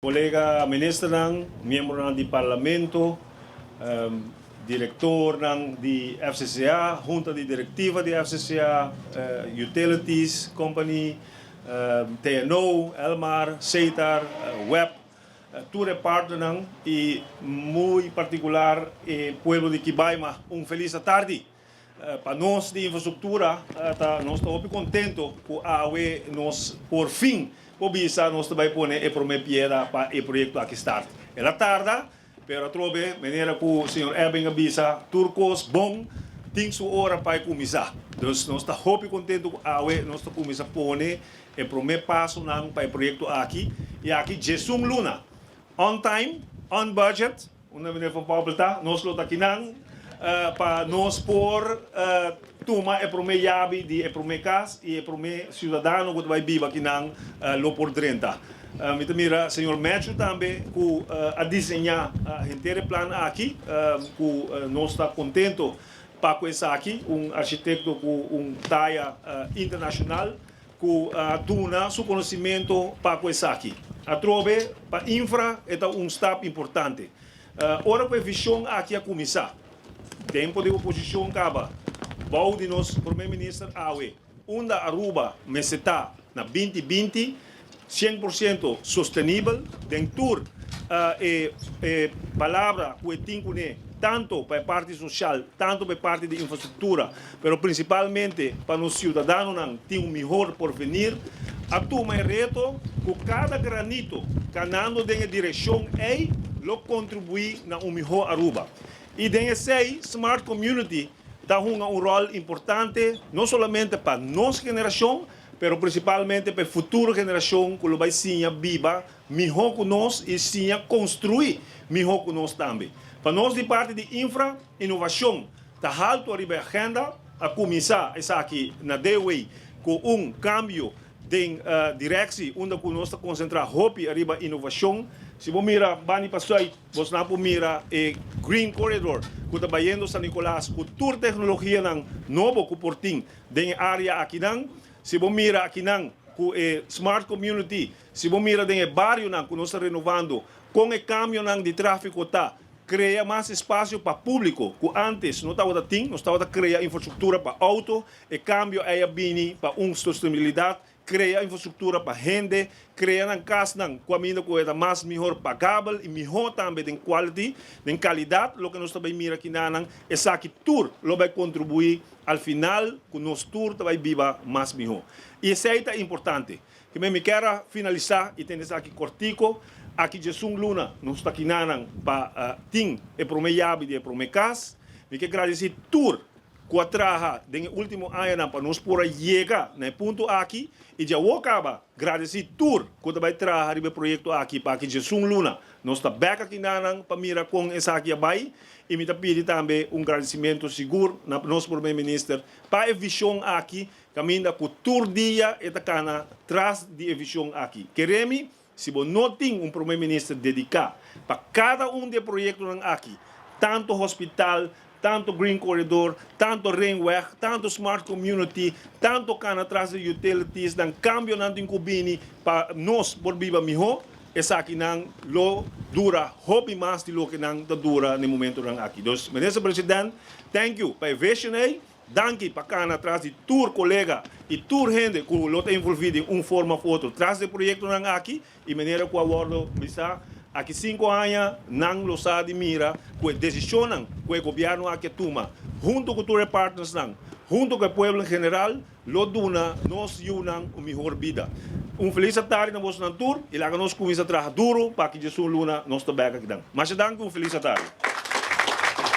Colega ministro ng, miyembro ng Parlamento, direktor ng FCCA, junta de directiva de FCCA, utilities company, TNO, Elmar, CETAR, Web, tudo parte ng e muito particular pueblo de Kibaima, feliz tarde. Para nós de infraestrutura, nós estamos muito contentes com a AUE nos por fim pobisa nós também pone e prome pieda para o projeto aqui start. Ela tarda, pero trobe maneira que o senhor Eben avisa turcos bom tem sua hora para começar. Então nós estamos muito contentes com a AUE nós estamos começar pone e prome passo não para o projeto aqui e aqui Jesum Luna on time, on budget, uma maneira van Paulta, nós lo aqui não para nós por tuma e prome yabi di e prome cas e prome cidadano que vai viver aqui não lo por 30. Mita mira senhor Matthew também que a desenhar inteiro plano aqui que nós está contento para começar aqui arquiteto com talla internacional que tuna seu conhecimento para começar aqui. A trove para infra é step importante. Ora com a visão aqui a começar. Tempo de oposição acaba. Bom de nós, primeiro-ministro AUE, onde Aruba está na 2020, 100% sustentável, dentro palavra que tenho tanto para a parte social, tanto para a parte de infraestrutura, mas principalmente para os cidadãos que têm melhor porvenir, a turma é reto que cada granito canando na direção lo contribui na melhor Aruba. E desse Smart Community dá um rol importante, não somente para nossa geração, mas principalmente para a futura geração que vai ser viva, melhor que nós e sim construir melhor que nós também. Para nós, de parte de infra, inovação, está alto arriba a agenda, a começar aqui na DWay com cambio de direção, onde nós estamos concentrando hope arriba inovação. Se você mira, bani pasay, você não mira Green Corridor, que está bayendo San Nicolás, com toda a tecnologia ng novo kuporting den área aqui nang. Se você mira aqui nang, com Smart Community, se você mira den barrio nang, que nós estamos renovando, com o caminho nang de tráfego tá, cria mais espaço para público, que antes não estava assim, nós estava criar infraestrutura para auto, e cambio aí bini para sustentabilidade, cria infraestrutura para gente, cria na casa ng caminho que é mais melhor pagável e melhor também de quality, de qualidade, lo que nós também mira aqui na essa aqui tour, lo vai contribuir ao final que nosso tour vai viva mais melhor. E isso é importante. Que me quero finalizar e ter aqui cortico, aqui Jesum Luna, nós está aqui na para ting e prome yabi de prome cas, me quero agradecer tour que trabalha no último ano para nós poder chegar no ponto aqui e já vou acabar agradecer tour que vai trabalhar no projeto aqui para que Jesum Luna nós está bem aqui na para mirar com essa aqui abai e me pedir também agradecimento seguro na nosso primeiro-ministro para a visão aqui caminha com tour dia e tá atrás de visão aqui. Queremos se você não tem primeiro-ministro dedicado para cada dos projetos aqui, tanto hospital, tanto Green Corridor, tanto Rainweg, tanto Smart Community, tanto cana atrás de utilities, dan cambio ng incubini para nós por viva melhor, essa aqui não lo dura, hobby mais de lo que não dura no momento ng aqui. Então, ministro presidente, thank you para vision aí, danke para cana atrás de tour colega e tour gente que lo está envolvido em forma foto atrás do projeto ng aqui e maneira que o abordo bisa aqui 5 anos não lo sabe mira que decisão que o governo aqui toma junto com os partners junto com o povo em geral lo duna nos unam uma melhor vida. Feliz tarde na vossa tour e lá nós começamos a trabalhar duro para que Jesus Luna nos trabalhe aqui. Mas danke feliz tarde.